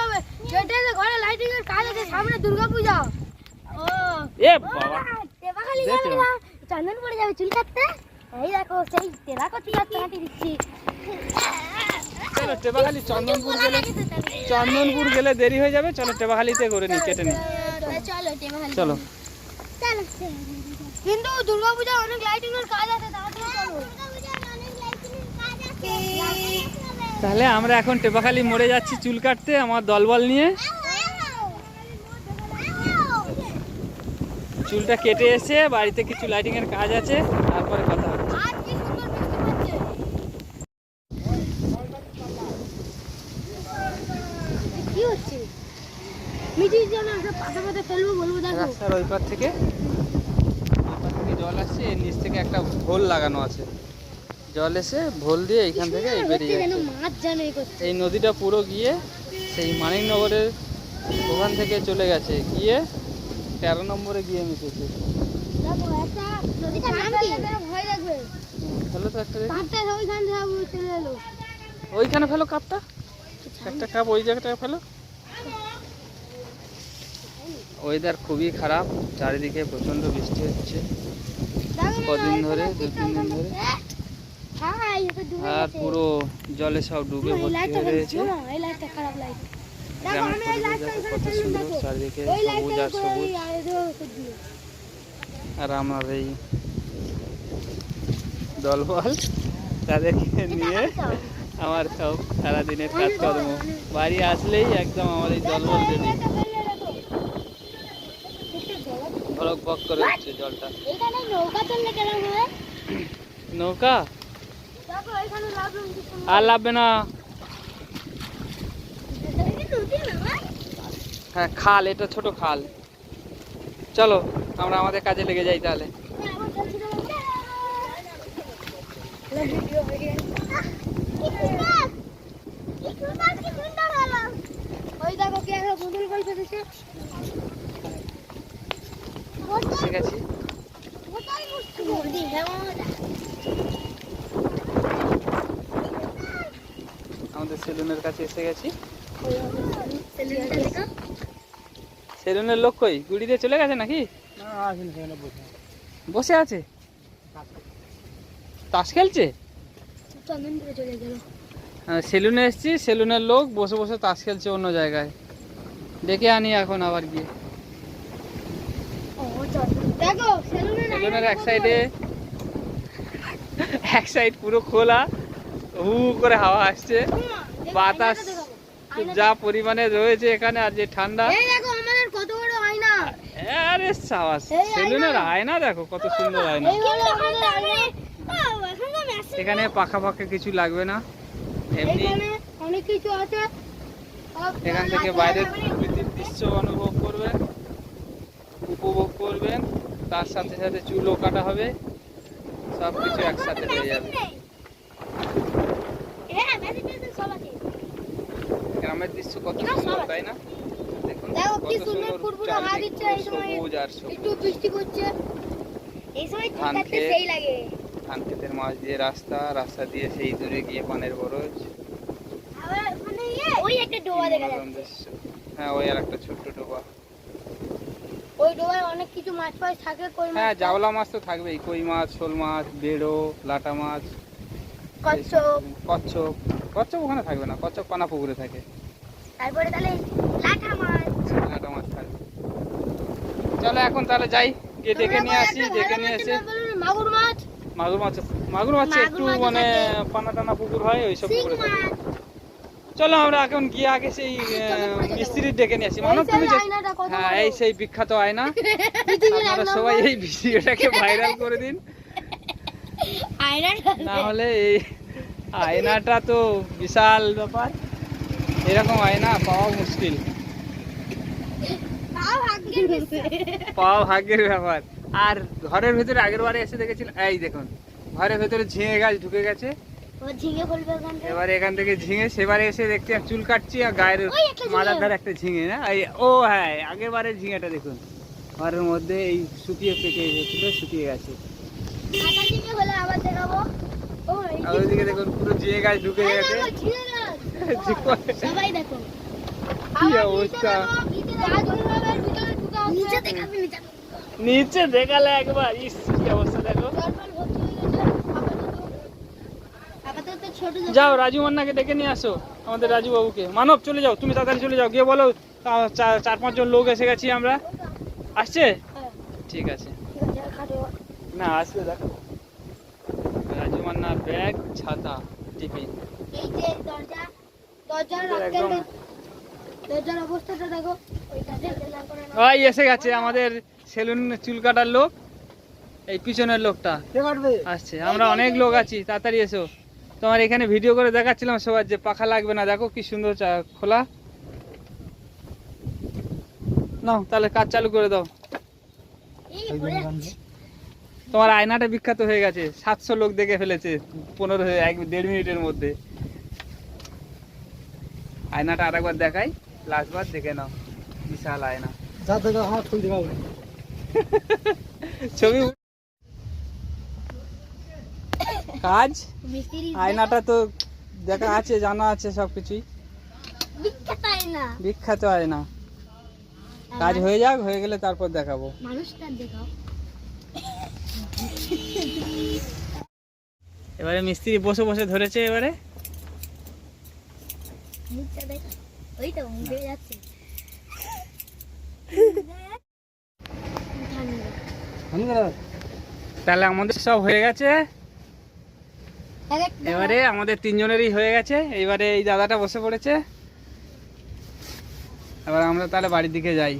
হবে। কেটে এসে ঘরে লাইটিং এর কাজ আছে, সামনে দুর্গাপূজা। ও এ বাবা, টেপাখালি গেলাম, চন্দন পড়ে যাবে চুল কাটতে। এই দেখো সেই তেলা করতে যাচ্ছে, হাঁটি দিচ্ছি। চলো টেপাখালি চন্দনপুর গেলে দেরি হয়ে যাবে, চলো টেপাখালিতে করে নি, কেটে নি। চলো টেপাখালি চলো চলো। কিন্তু দুর্গাপূজা অনেক লাইটিং এর কাজ আছে, তাড়াতাড়ি চলো। তাহলে আমরা এখন টেপাখালি মোড়ে যাচ্ছি চুল কাটতে আমার দলবল নিয়ে। চুলটা কেটে এসে বাড়িতে কিছু লাইটিং এর কাজ আছে, তারপরে কথা হবে। কি হচ্ছে? মিটির জন্য একটা পাতা পাতা ফেলবো বলবো, দেখো রাস্তার ওই পার থেকে জল আসছে, এর নিচ থেকে একটা ভোল লাগানো আছে, জল এসে ভোল দিয়ে এইখান থেকে এই বেরিয়ে যাচ্ছে। মাছ জানে এই নদীটা পুরো গিয়ে সেই মানিকনগরের ওখান থেকে চলে গেছে, গিয়ে 13 নম্বরে গিয়ে মিশেছে। দেখো একটা নদীটার নাম কি? ভয় লাগবে। ফেলো তো একটা, কাপটা ওইখান থেকে চলে এলো। ওইখানে ফেলো কাপটা, একটা কাপ ওই জায়গাটায় ফেলো। ওয়েদার খুবই খারাপ, চারিদিকে প্রচন্ড বৃষ্টি হচ্ছে কদিন ধরে, 2-3 দিন ধরে, আর পুরো জলে সব ডুবে ভর্তি হয়ে রয়েছে। গ্রামের পরিবেশ দেখো কত সুন্দর, চারিদিকে সবুজ আর সবুজ। আর আমার এই দলবল, তাদেরকে নিয়ে আমার সব সারাদিনের কাজকর্ম, বাড়ি আসলেই একদম আমার এই দলবল রেডি। ভলক ভক করে হচ্ছে জলটা। নৌকা আর লাগবে না, হ্যাঁ খাল, এটা ছোট খাল। চলো আমরা আমাদের কাজে লেগে যাই তাহলে। এসে গেছি। আমাদের সেলুনের কাছে এসে গেছি। সেলুনের লোক কই? গুড়ি দিয়ে চলে গেছে নাকি? বসে আছে, তাস খেলছে। সেলুনে এসছি, সেলুনের লোক বসে বসে তাস খেলছে অন্য জায়গায়। ডেকে আনি এখন আবার গিয়ে। সেলুনের এক সাইড পুরো খোলা, হু করে হাওয়া আসছে, বাতাস যা পরিমাণে রয়েছে এখানে, আর যে ঠান্ডা। আরে সাবাস, সেলুনের আয়না দেখো কত সুন্দর আয়না। এখানে পাখা পাখা কিছু লাগবে না, এমনি অনেক কিছু আছে। এখান থেকে বাইরের প্রকৃতির দৃশ্য উপভোগ করবেন, তার সাথে সাথে চুলও কাটা হবে, সব কিছু একসাথে হয়ে যাবে। গ্রামের দৃশ্য কত সুন্দর, তাই না? দেখুন কত সুন্দর, সবুজ আর সবুজ। ধান ক্ষেতের মাছ দিয়ে রাস্তা দিয়ে সেই দূরে গিয়ে পানের বরজ। হ্যাঁ ওই আর একটা ছোট্ট ডোবা, ওই ডোবায় অনেক কিছু মাছ ফাছ থাকে। হ্যাঁ জাওলা মাছ তো থাকবেই, কই মাছ, শোল মাছ, বেড়ো, লাটা মাছ, কচ্ছপ ওখানে থাকবে না, কচ্ছপ পানা পুকুরে থাকে। তারপরে তাহলে লাটা মাছ থাকবে। চলো এখন তাহলে যাই, গিয়ে দেখে নিয়ে আসি, দেখে নিয়ে এসে মাগুর মাছ একটু মানে পানা টানা পুকুর হয়, ওইসব পুকুরে থাকে। চলো আমরা এখন গিয়ে আগে সেই মিস্ত্রির ডেকে নিয়ে আসি। মানব তুমি, হ্যাঁ এই সেই বিখ্যাত আয়না, আপনারা সবাই এই ভিডিওটাকে ভাইরাল করে দিন, না হলে এই আয়নাটা তো বিশাল ব্যাপার, এরকম আয়না পাওয়া মুশকিল, পাওয়া ভাগ্যের ব্যাপার। আর ঘরের ভেতরে আগের বারে এসে দেখেছিলাম, এই দেখুন ঘরের ভেতরে ঝিঙে গাছ ঢুকে গেছে, এবারে এখান থেকে ঝিঙে, সেবারে এসে দেখছি চুল কাটছি আর গায়ের মাথার ধারে একটা ঝিঙে, না ও হ্যাঁ আগের বারের ঝিঙেটা দেখুন, ঘরের মধ্যে এই শুকিয়ে পেকে গেছিল, শুকিয়ে গেছে। আর ওইদিকে দেখুন পুরো ঝিঙে গাছ ঢুকে গেছে। কি অবস্থা, নিচে দেখাবি নিচে। নিচে দেখালে একবার, ইস কি অবস্থা দেখো। আপাতত ছোট যাও রাজু মান্নাকে ডেকে নিয়ে আসো, আমাদের রাজু বাবুকে। মানব চলে যাও, তুমি তাড়াতাড়ি চলে যাও, গিয়ে বলো 4-5 জন লোক এসে গেছি আমরা। আসছে? ঠিক আছে, না আসলে দেখো রাজু মান্নার ব্যাগ, ছাতা, টিফিন। এই যে দরজার একদম দরজার অবস্থাটা দেখো, ওইটাতে লাল করে না। ওই এসে গেছে আমাদের সেলুন চুল কাটার লোক, এই পিছনের লোকটা আসছে। আমরা অনেক লোক আছি, তাড়াতাড়ি এসো। তোমার এখানে ভিডিও করে দেখাচ্ছিলাম সবার যে পাখা লাগবে না, দেখো কি সুন্দর খোলা। নাও তাহলে কাজ চালু করে দাও। এই পড়ে যাচ্ছে। তোমার আয়নাটা বিখ্যাত হয়ে গেছে, 700 লোক দেখে ফেলেছে 1.5 মিনিটের মধ্যে। আয়নাটা আরেকবার দেখাই, লাস্টবার দেখে নাও, বিশাল আয়না। ছবি কাজ, মিস্ত্রি আয়নাটা তো দেখা আছে, জানা আছে সবকিছুই, বিখ্যাত না বিখ্যাত আয়না। কাজ হয়ে যাক, হয়ে গেলে তারপর দেখাবো। মানুষটা দেখাও। এবারে মিস্ত্রি বসে বসে ধরেছে, এবারে মুখটা দেখ, ওই তো মুখে যাচ্ছে। তাহলে আমাদের সব হয়ে গেছে। এবারে আমাদের 3 জনেরই হয়ে গেছে। এবারে এই দাদাটা বসে পড়েছে, এবার আমরা তাহলে বাড়ির দিকে যাই।